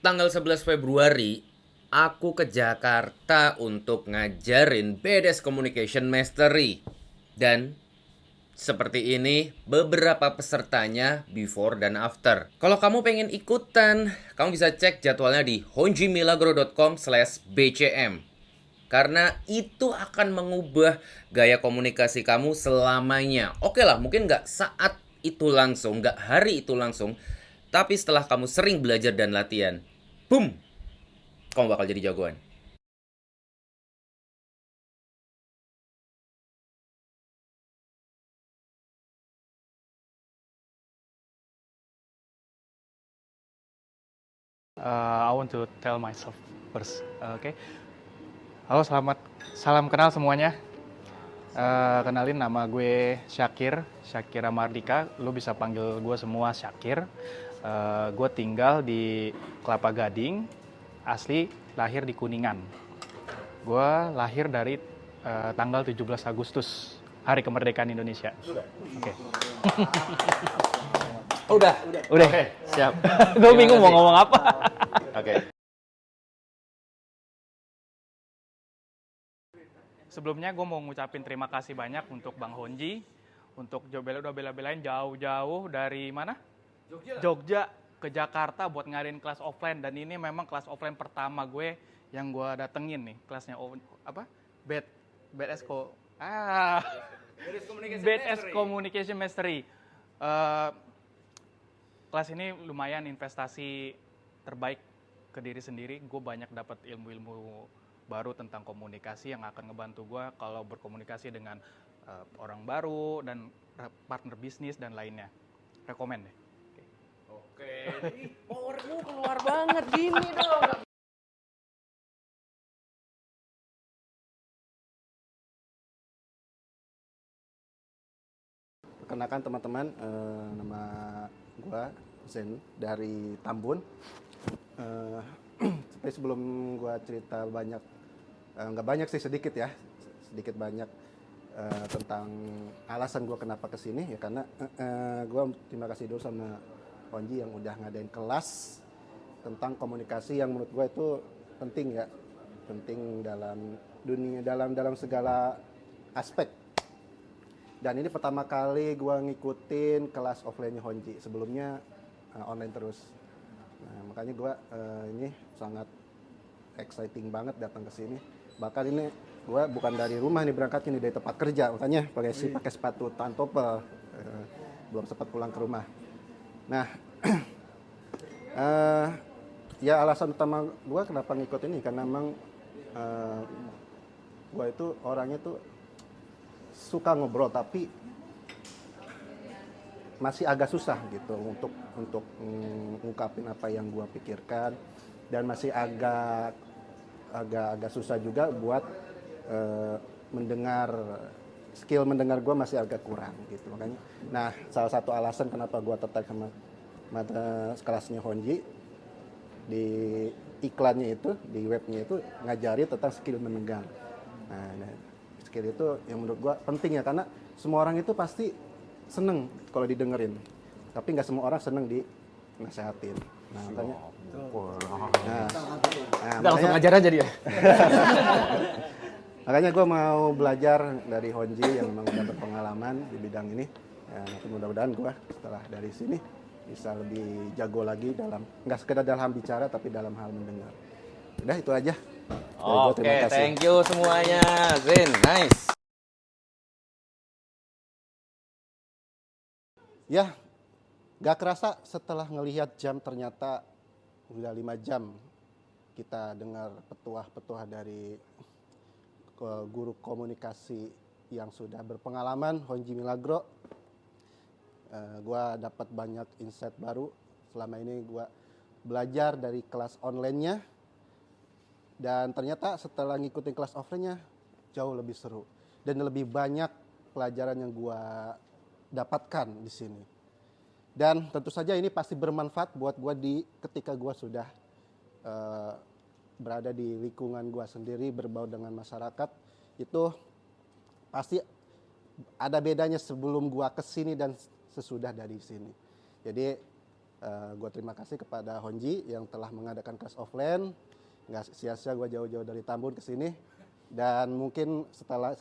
Tanggal 11 Februari, aku ke Jakarta untuk ngajarin BDS Communication Mastery. Dan seperti ini beberapa pesertanya before dan after. Kalau kamu pengen ikutan, kamu bisa cek jadwalnya di honjimilagro.com/bcm. Karena itu akan mengubah gaya komunikasi kamu selamanya. Oke lah, mungkin nggak saat itu langsung, nggak hari itu langsung. Tapi setelah kamu sering belajar dan latihan, boom, kamu bakal jadi jagoan. I want to tell myself first. Oke. Halo, salam kenal semuanya. Kenalin, nama gue Syakira Mardika. Lo bisa panggil gue semua Syakir. Gue tinggal di Kelapa Gading, asli lahir di Kuningan. Gue lahir dari tanggal 17 Agustus, Hari Kemerdekaan Indonesia. Oke. Udah. Udah. Oke. Siap. Gue bingung mau ngomong apa. Oke. Sebelumnya gue mau ngucapin terima kasih banyak untuk Bang Honji, untuk udah bela-belain jauh-jauh dari mana? Jogja ke Jakarta buat ngadain kelas offline, dan ini memang kelas offline pertama gue yang gue datengin nih, kelasnya apa? BDS Communication Mastery. Kelas ini lumayan investasi terbaik ke diri sendiri. Gue banyak dapat ilmu-ilmu baru tentang komunikasi yang akan ngebantu gue kalau berkomunikasi dengan orang baru dan partner bisnis dan lainnya. Rekomen deh. Oke. Powermu keluar banget gini dong. Perkenalkan teman-teman, nama gue Zen dari Tambun. Tapi sebelum gue cerita banyak, nggak banyak sih, sedikit banyak tentang alasan gue kenapa kesini ya, karena gue terima kasih dulu sama Onji yang udah ngadain kelas tentang komunikasi yang menurut gue itu penting ya, penting dalam dunia, dalam segala aspek. Dan ini pertama kali gue ngikutin kelas offline-nya Honji. Sebelumnya online terus. Nah, makanya gue ini sangat exciting banget datang ke sini. Bahkan ini gue bukan dari rumah nih berangkatnya, nih dari tempat kerja. Makanya pakai sepatu pantopel. Belum sempat pulang ke rumah. Nah, ya alasan utama gue kenapa ngikut ini karena memang gue itu orangnya tuh suka ngobrol, tapi masih agak susah gitu untuk ngungkapin apa yang gue pikirkan, dan masih agak susah juga buat mendengar. Skill mendengar gue masih agak kurang gitu. Makanya, nah, salah satu alasan kenapa gue tertarik sama kelasnya Honji, di iklannya itu, di webnya itu ngajari tentang skill mendengar. Nah, skill itu yang menurut gue penting ya, karena semua orang itu pasti seneng kalau didengerin, tapi nggak semua orang seneng dinasehatin. Nah, makanya Langsung ajar aja dia. makanya gue mau belajar dari Honji yang memang udah berpengalaman di bidang ini. Ya, nanti mudah-mudahan gue setelah dari sini bisa lebih jago lagi dalam, nggak sekedar dalam bicara tapi dalam hal mendengar. Udah, itu aja. Oke, thank you semuanya. Zen, nice. Ya, gak kerasa setelah ngelihat jam, ternyata udah 5 jam kita dengar petuah-petuah dari guru komunikasi yang sudah berpengalaman, Honji Milagro. Gua dapat banyak insight baru. Selama ini gua belajar dari kelas online-nya, dan ternyata setelah ngikutin kelas offline-nya jauh lebih seru dan lebih banyak pelajaran yang gua dapatkan di sini. Dan tentu saja ini pasti bermanfaat buat gue ketika gue sudah berada di lingkungan gue sendiri, berbaur dengan masyarakat. Itu pasti ada bedanya sebelum gue kesini dan sesudah dari sini. Jadi Gue terima kasih kepada Honji yang telah mengadakan kelas offline. Nggak sia-sia gue jauh-jauh dari Tambun ke sini. Dan mungkin setelah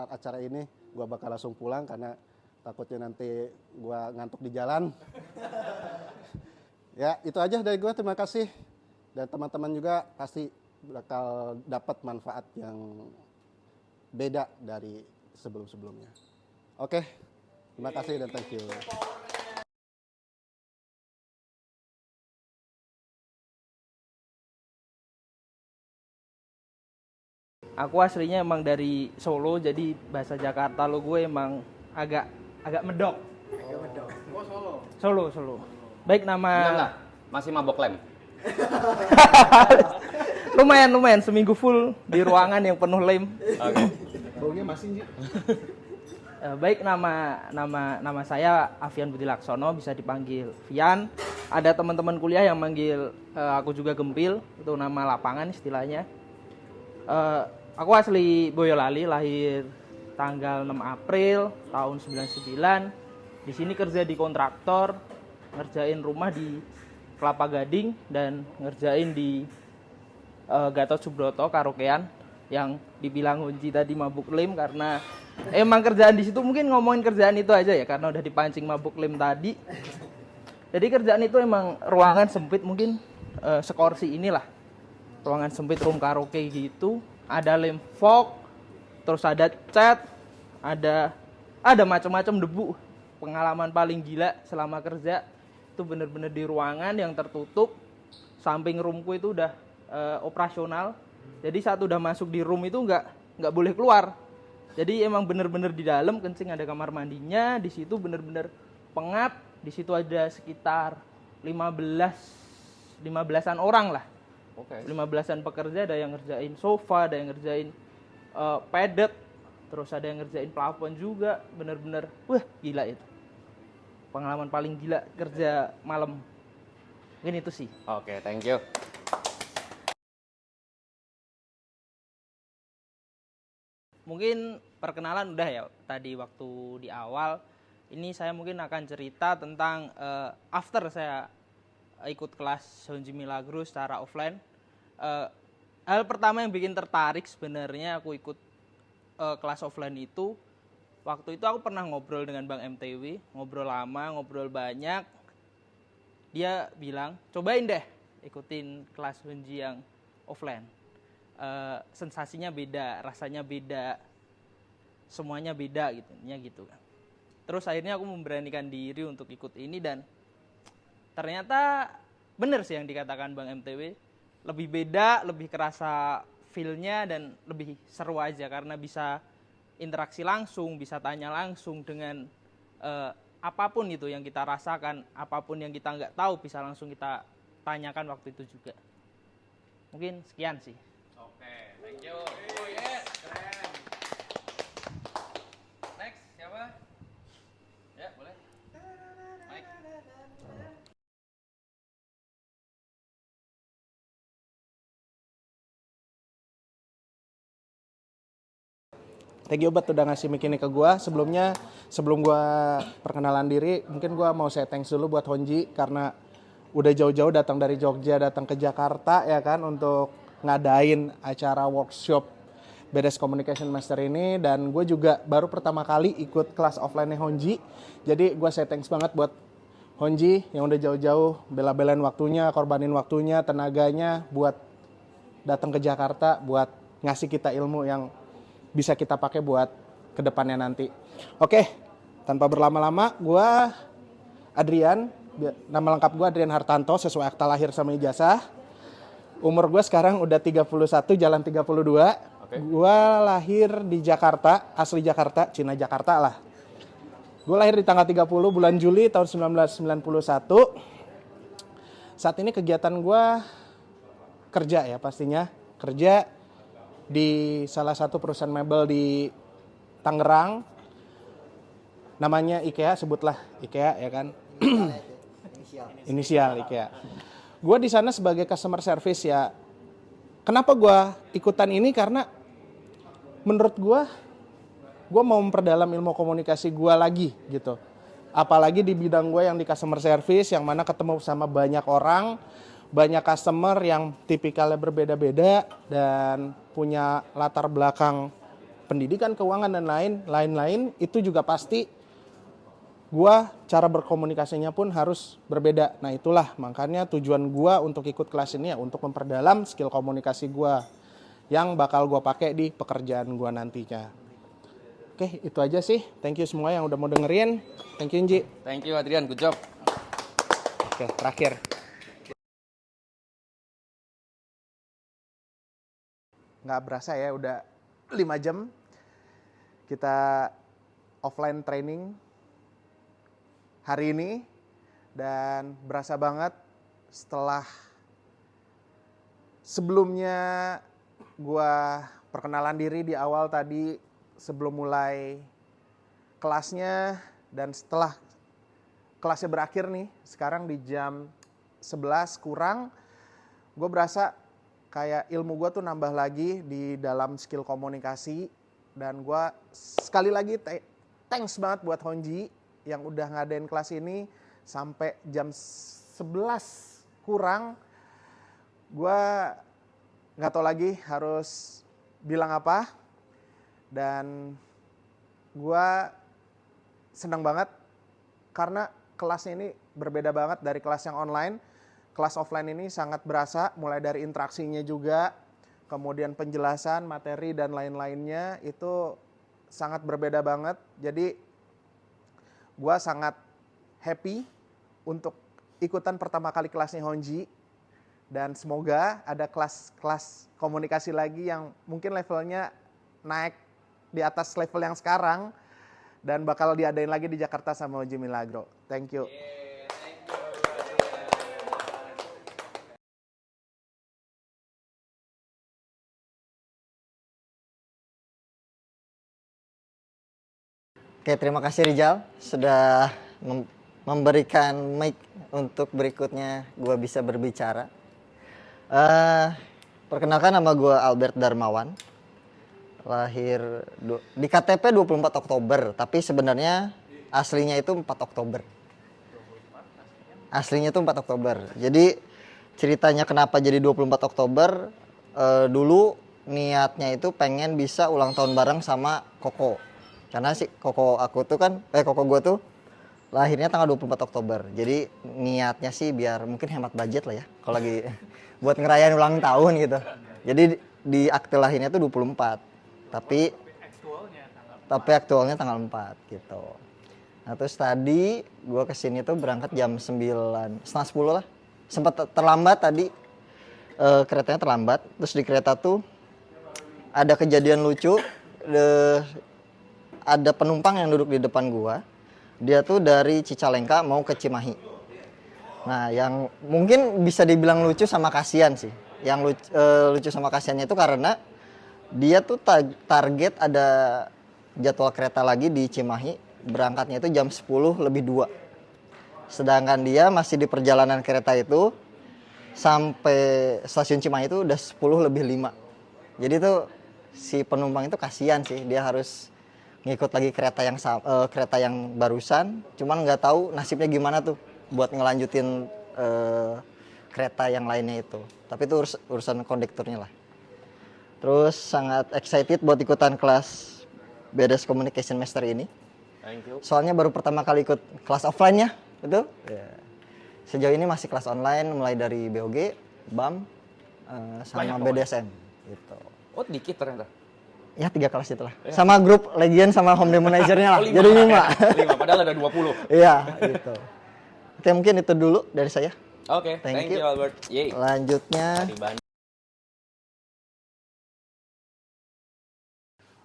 acara ini gue bakal langsung pulang karena takutnya nanti gue ngantuk di jalan. Ya itu aja dari gue, terima kasih. Dan teman-teman juga pasti bakal dapat manfaat yang beda dari sebelum-sebelumnya. Oke, terima kasih dan thank you. Aku aslinya emang dari Solo, jadi bahasa Jakarta lo gue emang agak medok. Solo. Baik, nama Enggak. Masih mabok lem. lumayan seminggu full di ruangan yang penuh lem. Oke. Baunya masih Baik, nama saya Avian Budi Laksono, bisa dipanggil Vian. Ada teman-teman kuliah yang manggil aku juga Gempil, itu nama lapangan istilahnya. Aku asli Boyolali, lahir tanggal 6 April tahun 99. Di sini kerja di kontraktor, ngerjain rumah di Kelapa Gading dan ngerjain di Gatot Subroto karaokean yang dibilang Hunji tadi mabuk lem, karena emang kerjaan di situ, mungkin ngomongin kerjaan itu aja ya karena udah dipancing mabuk lem tadi. Jadi kerjaan itu emang ruangan sempit, mungkin sekursi inilah. Ruangan sempit, room karaoke gitu. Ada lem fog, terus ada cat, ada macam-macam debu. Pengalaman paling gila selama kerja itu bener-bener di ruangan yang tertutup. Samping roomku itu udah operasional. Jadi saat udah masuk di room itu nggak boleh keluar. Jadi emang bener-bener di dalam, kencing, ada kamar mandinya. Di situ bener-bener pengap. Di situ ada sekitar 15-an orang lah. Oke. 15-an pekerja, ada yang ngerjain sofa, ada yang ngerjain padet, terus ada yang ngerjain plafon juga. Bener-bener, wah gila itu. Pengalaman paling gila kerja malam. Mungkin itu sih. Oke, thank you. Mungkin perkenalan udah ya tadi waktu di awal. Ini saya mungkin akan cerita tentang after saya ikut kelas Honji Milagros secara offline. Hal pertama yang bikin tertarik sebenarnya aku ikut kelas offline itu, waktu itu aku pernah ngobrol dengan Bang MTW, ngobrol lama, ngobrol banyak. Dia bilang, cobain deh ikutin kelas Honji yang offline. Sensasinya beda, rasanya beda, semuanya beda gitu kan. Terus akhirnya aku memberanikan diri untuk ikut ini dan ternyata bener sih yang dikatakan Bang MTW, lebih beda, lebih kerasa feel-nya dan lebih seru aja karena bisa interaksi langsung, bisa tanya langsung dengan apapun itu yang kita rasakan, apapun yang kita nggak tahu bisa langsung kita tanyakan waktu itu juga. Mungkin sekian sih. Oke, thank you. Oh yes, keren. Next, siapa? Ya, boleh. Mike. Thank you Bat udah ngasih mic ini ke gua. Sebelum gua perkenalan diri, mungkin gua mau say thanks dulu buat Honji karena udah jauh-jauh datang dari Jogja, datang ke Jakarta ya kan untuk ngadain acara workshop Bedes Communication Master ini. Dan gue juga baru pertama kali ikut kelas offline-nya Honji. Jadi gue say thanks banget buat Honji yang udah jauh-jauh bela-belain waktunya, korbanin waktunya, tenaganya buat datang ke Jakarta, buat ngasih kita ilmu yang bisa kita pakai buat kedepannya nanti. Oke, tanpa berlama-lama, gue Adrian, nama lengkap gue Adrian Hartanto sesuai akta lahir sama ijazah. Umur gue sekarang udah 31 jalan 32. Oke. Gue lahir di Jakarta, asli Jakarta, Cina Jakarta lah. Gue lahir di tanggal 30 bulan Juli tahun 1991. Saat ini kegiatan gue kerja ya pastinya. Kerja di salah satu perusahaan mebel di Tangerang. Namanya IKEA, sebutlah IKEA ya kan. Inisial IKEA. Gue di sana sebagai customer service ya. Kenapa gue ikutan ini? Karena menurut gue mau memperdalam ilmu komunikasi gue lagi gitu. apalagi di bidang gue yang di customer service, yang mana ketemu sama banyak orang, banyak customer yang tipikalnya berbeda-beda dan punya latar belakang pendidikan, keuangan dan lain-lain, itu juga pasti gua cara berkomunikasinya pun harus berbeda. Nah itulah makanya tujuan gua untuk ikut kelas ini ya untuk memperdalam skill komunikasi gua yang bakal gua pakai di pekerjaan gua nantinya. Oke, itu aja sih. Thank you semua yang udah mau dengerin. Thank you Nji. Thank you Adrian, good job. Oke, terakhir. Nggak berasa ya udah 5 jam kita offline training hari ini, dan berasa banget setelah sebelumnya gua perkenalan diri di awal tadi sebelum mulai kelasnya, dan setelah kelasnya berakhir nih sekarang di jam 11 kurang, gue berasa kayak ilmu gue tuh nambah lagi di dalam skill komunikasi. Dan gue sekali lagi thanks banget buat Honji yang udah ngadain kelas ini sampai jam 11 kurang. Gue nggak tahu lagi harus bilang apa, dan gue senang banget karena kelasnya ini berbeda banget dari kelas yang online. Kelas offline ini sangat berasa, mulai dari interaksinya juga, kemudian penjelasan, materi, dan lain-lainnya itu sangat berbeda banget. Jadi gue sangat happy untuk ikutan pertama kali kelasnya Honji. Dan semoga ada kelas-kelas komunikasi lagi yang mungkin levelnya naik di atas level yang sekarang, dan bakal diadain lagi di Jakarta sama Honji Milagro. Thank you. Oke, terima kasih Rizal sudah memberikan mic untuk berikutnya gue bisa berbicara. Perkenalkan, nama gue Albert Darmawan. Lahir di KTP 24 Oktober, tapi sebenarnya aslinya itu 4 Oktober. Aslinya itu 4 Oktober. Jadi ceritanya kenapa jadi 24 Oktober, dulu niatnya itu pengen bisa ulang tahun bareng sama Koko. Karena si koko gue tuh lahirnya tanggal 24 Oktober. Jadi niatnya sih biar mungkin hemat budget lah ya kalau lagi buat ngerayain ulang tahun gitu. Jadi di akte lahirnya tuh 24. Tapi aktualnya tanggal 4 gitu. Nah terus tadi gue kesini tuh berangkat jam 9, setengah 10 lah. Sempat terlambat tadi, keretanya terlambat. Terus di kereta tuh ada kejadian lucu. Ada penumpang yang duduk di depan gua. Dia tuh dari Cicalengka mau ke Cimahi. Nah, yang mungkin bisa dibilang lucu sama kasihan sih. Yang lucu sama kasihannya itu karena dia tuh target ada jadwal kereta lagi di Cimahi. Berangkatnya itu jam 10 lebih 2. Sedangkan dia masih di perjalanan kereta itu sampai stasiun Cimahi itu udah 10 lebih 5. Jadi tuh si penumpang itu kasihan sih. Dia harus ngikut lagi kereta yang barusan, cuman nggak tahu nasibnya gimana tuh buat ngelanjutin kereta yang lainnya itu. Tapi itu urusan kondekturnya lah. Terus sangat excited buat ikutan kelas BDS Communication Master ini. Thank you. Soalnya baru pertama kali ikut kelas offline-nya, betul? Yeah. Sejauh ini masih kelas online mulai dari BOG, BAM, sama BDSM gitu. Oh, dikit ternyata. Ya 3 kelas itulah. Sama grup Legion sama Home Demonizer-nya lah. Jadi 5. 5, padahal ada 20. Iya, gitu. Oke, mungkin itu dulu dari saya. Oke, thank you Albert. Yeay. Lanjutnya. Tadi banyak.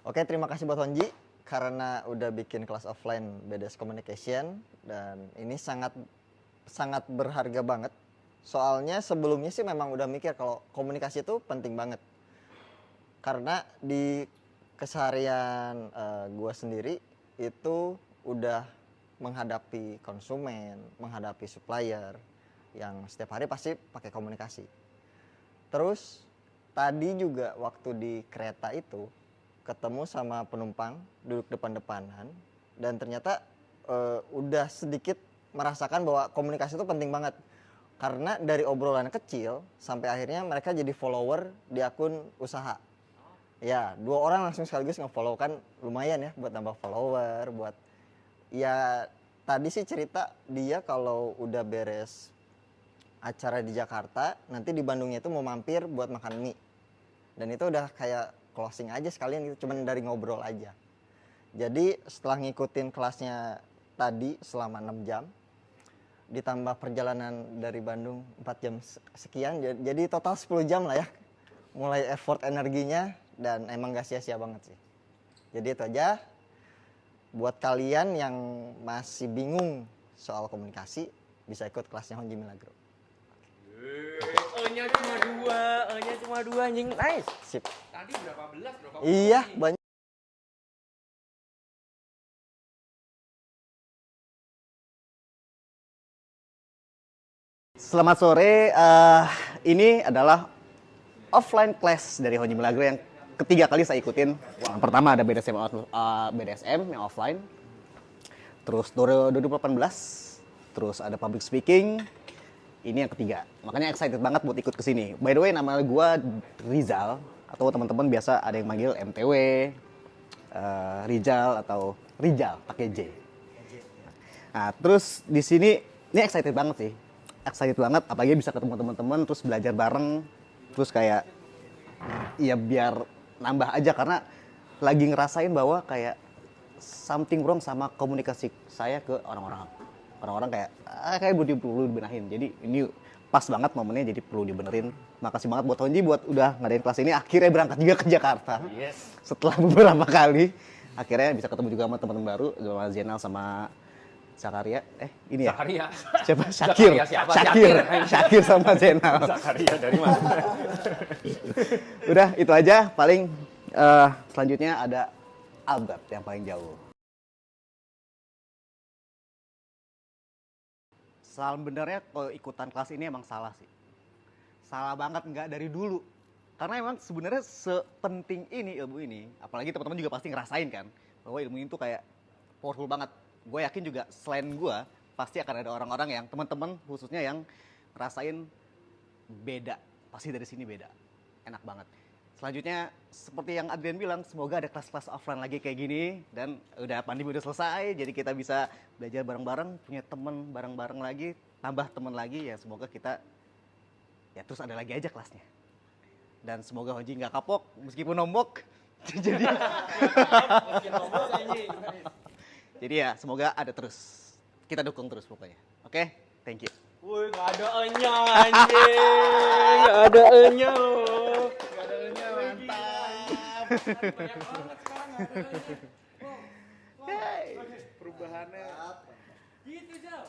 Oke, terima kasih buat Honji karena udah bikin kelas offline BDS Communication, dan ini sangat berharga banget. Soalnya sebelumnya sih memang udah mikir kalau komunikasi itu penting banget. Karena di keseharian gue sendiri itu udah menghadapi konsumen, menghadapi supplier yang setiap hari pasti pakai komunikasi. Terus tadi juga waktu di kereta itu ketemu sama penumpang duduk depan-depanan, dan ternyata udah sedikit merasakan bahwa komunikasi itu penting banget. Karena dari obrolan kecil sampai akhirnya mereka jadi follower di akun usaha. Ya, 2 orang langsung sekaligus nge-follow kan lumayan ya buat nambah follower, buat ya tadi sih cerita dia kalau udah beres acara di Jakarta, nanti di Bandungnya itu mau mampir buat makan mie. Dan itu udah kayak closing aja sekalian gitu, cuman dari ngobrol aja. Jadi setelah ngikutin kelasnya tadi selama 6 jam, ditambah perjalanan dari Bandung 4 jam sekian, jadi total 10 jam lah ya. Mulai effort energinya dan emang gak sia-sia banget sih. Jadi itu aja. Buat kalian yang masih bingung soal komunikasi, bisa ikut kelasnya Honji Milagro. E-nya cuma dua anjing, nice. Sip. Tadi berapa belas, berapa Iya, banyak. Selamat sore, ini adalah offline class dari Honji Milagro yang ketiga kali saya ikutin. Yang pertama ada BDSM yang offline, terus 2018, terus ada public speaking, ini yang ketiga. Makanya excited banget buat ikut kesini. By the way, nama gue Rizal, atau teman-teman biasa ada yang manggil MTW, Rizal atau Rizal pakai J. Nah, terus di sini ini excited banget sih. Excited banget, apalagi bisa ketemu teman-teman, terus belajar bareng, terus kayak ya biar nambah aja karena lagi ngerasain bahwa kayak something wrong sama komunikasi saya ke orang-orang. Orang-orang kayak perlu dibenahin. Jadi ini pas banget momennya, jadi perlu dibenerin. Makasih banget buat Honji buat udah ngadain kelas ini. Akhirnya berangkat juga ke Jakarta. Yes. Setelah beberapa kali, akhirnya bisa ketemu juga sama teman-teman baru, sama Zainal sama Zakaria, ini ya? Zakaria. Siapa? Syakir. Zakaria siapa? Syakir sama Zainal. Zakaria dari mana? Udah, itu aja. Paling selanjutnya ada Albert yang paling jauh. Salah benernya kalau ikutan kelas ini emang salah sih. Salah banget, nggak dari dulu. Karena emang sebenarnya sepenting ini ilmu ini, apalagi teman-teman juga pasti ngerasain kan, bahwa ilmu ini tuh kayak powerful banget. Gue yakin juga selain gue, pasti akan ada orang-orang yang teman-teman khususnya yang ngerasain beda. Pasti dari sini beda. Enak banget. Selanjutnya, seperti yang Adrian bilang, semoga ada kelas-kelas offline lagi kayak gini. Dan udah pandemi udah selesai, jadi kita bisa belajar bareng-bareng, punya temen bareng-bareng lagi, tambah temen lagi, ya semoga kita, ya terus ada lagi aja kelasnya. Dan semoga Honji nggak kapok, meskipun nombok. Jadi ya semoga ada terus. Kita dukung terus pokoknya. Oke? Thank you. Woi, nggak ada enya anjing. Nggak ada enya loh. Nggak ada enya, mantap. Banyak banget sekarang nggak ada enya. Hey. Perubahannya Gitu, Jal.